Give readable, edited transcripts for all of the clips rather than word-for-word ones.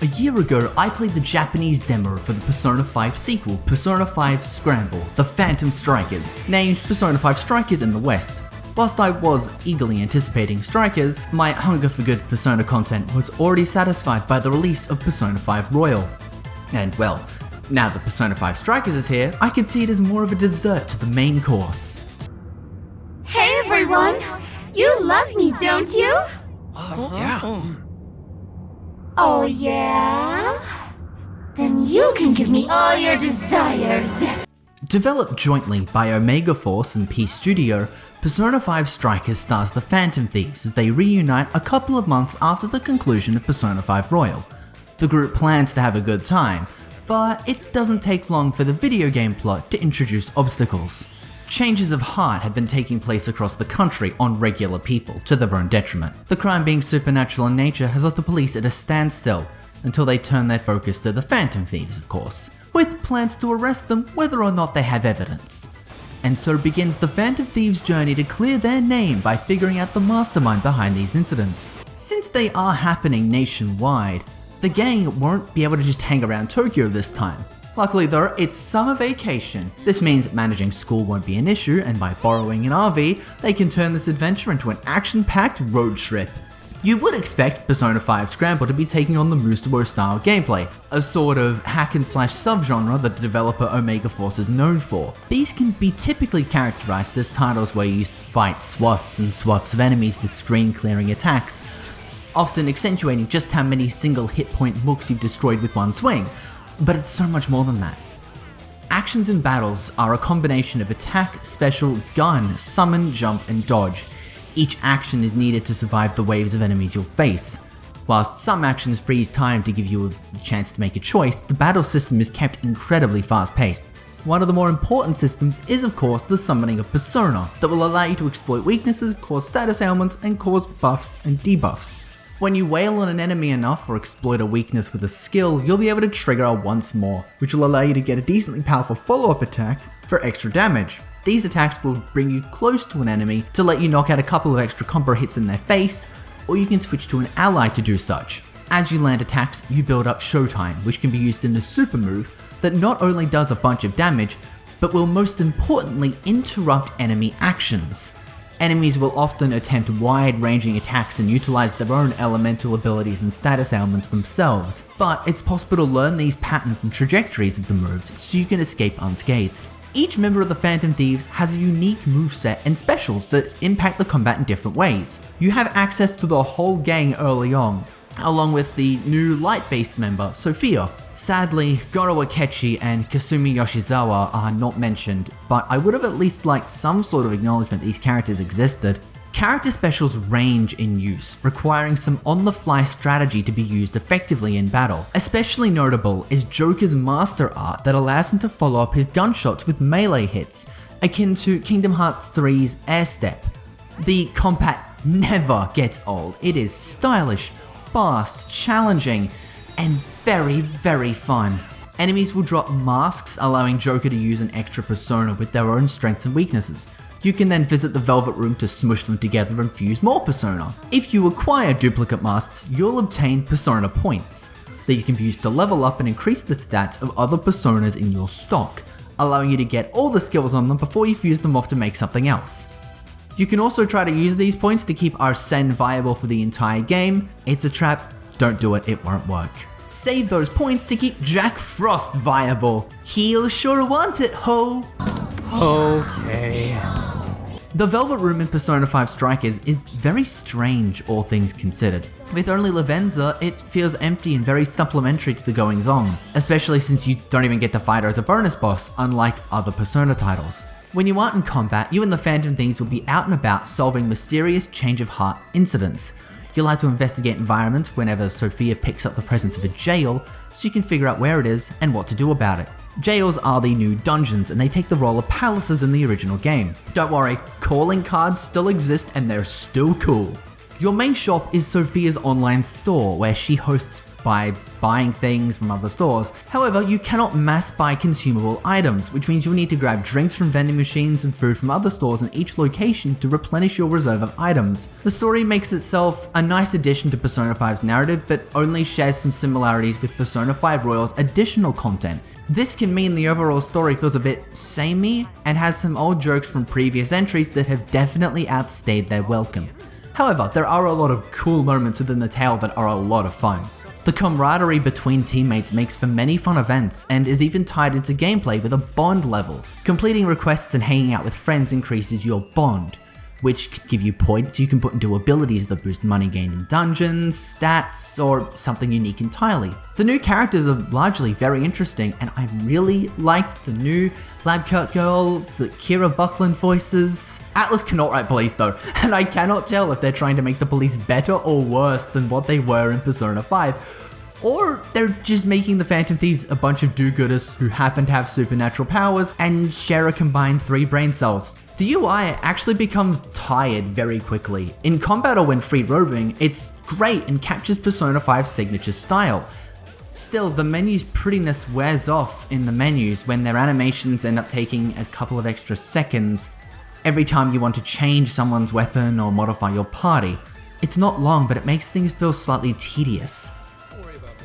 A year ago, I played the Japanese demo for the Persona 5 sequel, Persona 5 Scramble, The Phantom Strikers, named Persona 5 Strikers in the West. Whilst I was eagerly anticipating Strikers, my hunger for good Persona content was already satisfied by the release of Persona 5 Royal. And well, now that Persona 5 Strikers is here, I can see it as more of a dessert to the main course. Hey everyone! You love me, don't you? Yeah. Oh yeah? Then you can give me all your desires. Developed jointly by Omega Force and Peace Studio, Persona 5 Strikers stars the Phantom Thieves as they reunite a couple of months after the conclusion of Persona 5 Royal. The group plans to have a good time, but it doesn't take long for the video game plot to introduce obstacles. Changes of heart have been taking place across the country on regular people, to their own detriment. The crime being supernatural in nature has left the police at a standstill, until they turn their focus to the Phantom Thieves, of course, with plans to arrest them whether or not they have evidence. And so begins the Phantom Thieves' journey to clear their name by figuring out the mastermind behind these incidents. Since they are happening nationwide, the gang won't be able to just hang around Tokyo this time. Luckily though, it's summer vacation. This means managing school won't be an issue, and by borrowing an RV, they can turn this adventure into an action-packed road trip. You would expect Persona 5 Scramble to be taking on the Musou style gameplay, a sort of hack-and-slash subgenre that the developer Omega Force is known for. These can be typically characterized as titles where you fight swaths and swaths of enemies with screen-clearing attacks, often accentuating just how many single hit point mooks you've destroyed with one swing. But it's so much more than that. Actions in battles are a combination of attack, special, gun, summon, jump, and dodge. Each action is needed to survive the waves of enemies you'll face. Whilst some actions freeze time to give you a chance to make a choice, the battle system is kept incredibly fast-paced. One of the more important systems is of course the summoning of Persona, that will allow you to exploit weaknesses, cause status ailments, and cause buffs and debuffs. When you wail on an enemy enough or exploit a weakness with a skill, you'll be able to trigger once more, which will allow you to get a decently powerful follow-up attack for extra damage. These attacks will bring you close to an enemy to let you knock out a couple of extra combo hits in their face, or you can switch to an ally to do such. As you land attacks, you build up showtime, which can be used in a super move that not only does a bunch of damage, but will most importantly interrupt enemy actions. Enemies will often attempt wide-ranging attacks and utilize their own elemental abilities and status ailments themselves, but it's possible to learn these patterns and trajectories of the moves so you can escape unscathed. Each member of the Phantom Thieves has a unique moveset and specials that impact the combat in different ways. You have access to the whole gang early on, along with the new light-based member, Sophia. Sadly, Goro Akechi and Kasumi Yoshizawa are not mentioned, but I would have at least liked some sort of acknowledgement these characters existed. Character specials range in use, requiring some on-the-fly strategy to be used effectively in battle. Especially notable is Joker's master art that allows him to follow up his gunshots with melee hits, akin to Kingdom Hearts 3's Air Step. The combat never gets old. It is stylish, fast, challenging, and very, very fun. Enemies will drop masks, allowing Joker to use an extra persona with their own strengths and weaknesses. You can then visit the Velvet Room to smush them together and fuse more persona. If you acquire duplicate masks, you'll obtain persona points. These can be used to level up and increase the stats of other personas in your stock, allowing you to get all the skills on them before you fuse them off to make something else. You can also try to use these points to keep Arsene viable for the entire game. It's a trap, don't do it, it won't work. Save those points to keep Jack Frost viable. He'll sure want it, ho! Okay. The Velvet Room in Persona 5 Strikers is very strange, all things considered. With only Lavenza, it feels empty and very supplementary to the goings-on, especially since you don't even get to fight her as a bonus boss, unlike other Persona titles. When you aren't in combat, you and the Phantom Thieves will be out and about solving mysterious change of heart incidents. You'll have to investigate environments whenever Sophia picks up the presence of a jail, so you can figure out where it is and what to do about it. Jails are the new dungeons, and they take the role of palaces in the original game. Don't worry, calling cards still exist and they're still cool. Your main shop is Sophia's online store, where she hosts by buying things from other stores. However, you cannot mass buy consumable items, which means you'll need to grab drinks from vending machines and food from other stores in each location to replenish your reserve of items. The story makes itself a nice addition to Persona 5's narrative, but only shares some similarities with Persona 5 Royal's additional content. This can mean the overall story feels a bit samey and has some old jokes from previous entries that have definitely outstayed their welcome. However, there are a lot of cool moments within the tale that are a lot of fun. The camaraderie between teammates makes for many fun events and is even tied into gameplay with a bond level. Completing requests and hanging out with friends increases your bond, which can give you points you can put into abilities that boost money gained in dungeons, stats, or something unique entirely. The new characters are largely very interesting, and I really liked the new Lab Coat Girl, the Kira Buckland voices. Atlas cannot write police though, and I cannot tell if they're trying to make the police better or worse than what they were in Persona 5. Or they're just making the Phantom Thieves a bunch of do-gooders who happen to have supernatural powers and share a combined 3 brain cells. The UI actually becomes tired very quickly. In combat or when free roaming, it's great and captures Persona 5's signature style. Still, the menu's prettiness wears off in the menus when their animations end up taking a couple of extra seconds every time you want to change someone's weapon or modify your party. It's not long, but it makes things feel slightly tedious.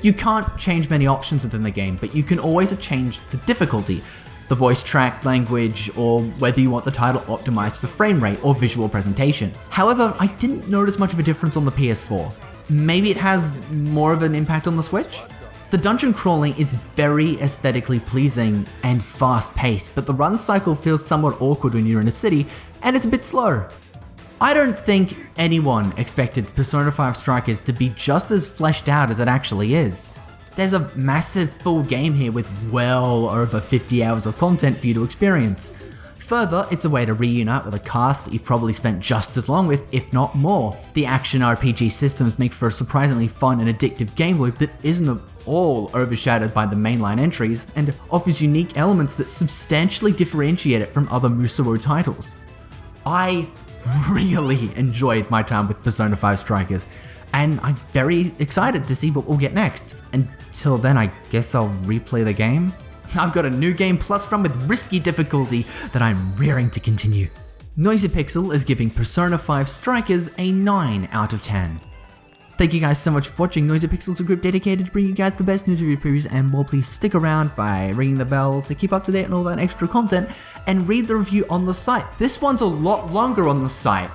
You can't change many options within the game, but you can always change the difficulty, the voice track, language, or whether you want the title optimized for frame rate or visual presentation. However, I didn't notice much of a difference on the PS4. Maybe it has more of an impact on the Switch? The dungeon crawling is very aesthetically pleasing and fast paced, but the run cycle feels somewhat awkward when you're in a city, and it's a bit slow. I don't think anyone expected Persona 5 Strikers to be just as fleshed out as it actually is. There's a massive full game here with well over 50 hours of content for you to experience. Further, it's a way to reunite with a cast that you've probably spent just as long with, if not more. The action RPG systems make for a surprisingly fun and addictive game loop that isn't at all overshadowed by the mainline entries, and offers unique elements that substantially differentiate it from other Musou titles. I really enjoyed my time with Persona 5 Strikers, and I'm very excited to see what we'll get next. Until then, I guess I'll replay the game? I've got a new game plus run with risky difficulty that I'm raring to continue. NoisyPixel is giving Persona 5 Strikers a 9 out of 10. Thank you guys so much for watching. NoisyPixel is a group dedicated to bringing you guys the best news review previews and more. Please stick around by ringing the bell to keep up to date on all that extra content and read the review on the site. This one's a lot longer on the site.